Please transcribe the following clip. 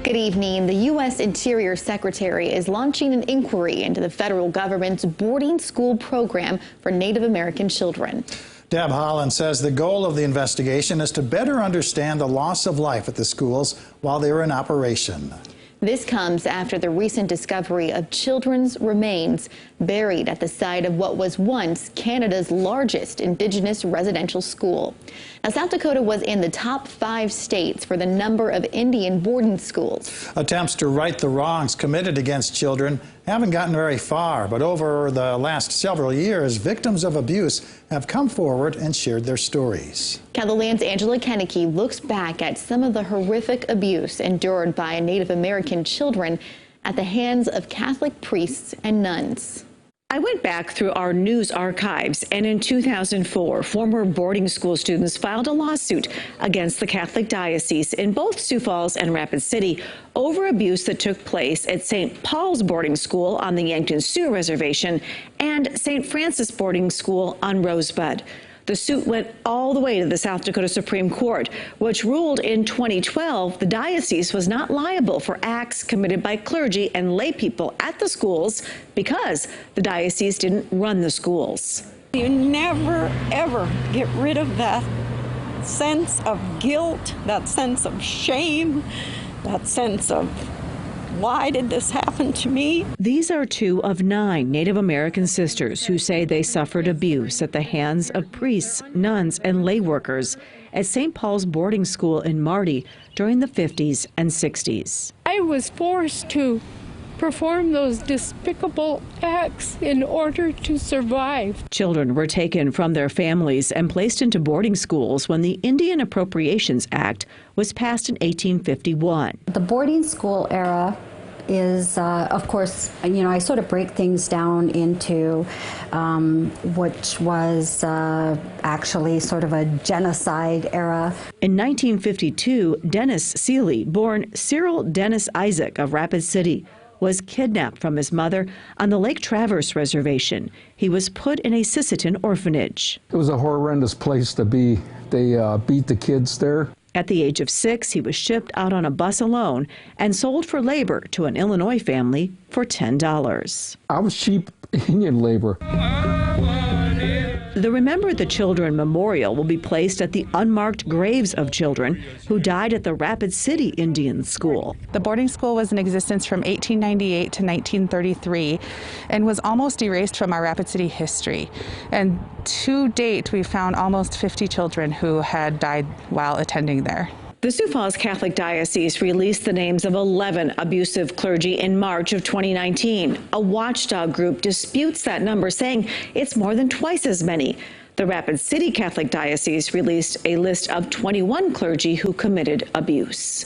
Good evening. The U.S. Interior Secretary is launching an inquiry into the federal government's boarding school program for Native American children. Deb Haaland says the goal of the investigation is to better understand the loss of life at the schools while they were in operation. This comes after the recent discovery of children's remains buried at the site of what was once Canada's largest Indigenous residential school. Now, South Dakota was in the top 5 states for the number of Indian boarding schools. Attempts to right the wrongs committed against children haven't gotten very far, but over the last several years, victims of abuse have come forward and shared their stories. KELOLAND's Angela Kennecke looks back at some of the horrific abuse endured by Native American children at the hands of Catholic priests and nuns. I went back through our news archives, and in 2004, former boarding school students filed a lawsuit against the Catholic Diocese in both Sioux Falls and Rapid City over abuse that took place at St. Paul's Boarding School on the Yankton Sioux Reservation and St. Francis Boarding School on Rosebud. The suit went all the way to the South Dakota Supreme Court, which ruled in 2012 the diocese was not liable for acts committed by clergy and lay people at the schools because the diocese didn't run the schools. You never, ever get rid of that sense of guilt, that sense of shame, that sense of why did this happen to me? These are 2 of 9 Native American sisters who say they suffered abuse at the hands of priests, nuns, and lay workers at St. Paul's boarding school in Marty during the 50s and 60s. I was forced to perform those despicable acts in order to survive. Children were taken from their families and placed into boarding schools when the Indian Appropriations Act was passed in 1851. The boarding school era is, of course, I sort of break things down into which was actually sort of a genocide era. In 1952, Dennis Seeley, born Cyril Dennis Isaac of Rapid City, was kidnapped from his mother on the Lake Traverse Reservation. He was put in a Sisseton orphanage. It was a horrendous place to be. They beat the kids there. At the age of 6, he was shipped out on a bus alone and sold for labor to an Illinois family for $10. I was cheap Indian labor. The Remember the Children Memorial will be placed at the unmarked graves of children who died at the Rapid City Indian School. The boarding school was in existence from 1898 to 1933 and was almost erased from our Rapid City history. And to date, we found almost 50 children who had died while attending there. The Sioux Falls Catholic Diocese released the names of 11 abusive clergy in March of 2019. A watchdog group disputes that number, saying it's more than twice as many. The Rapid City Catholic Diocese released a list of 21 clergy who committed abuse.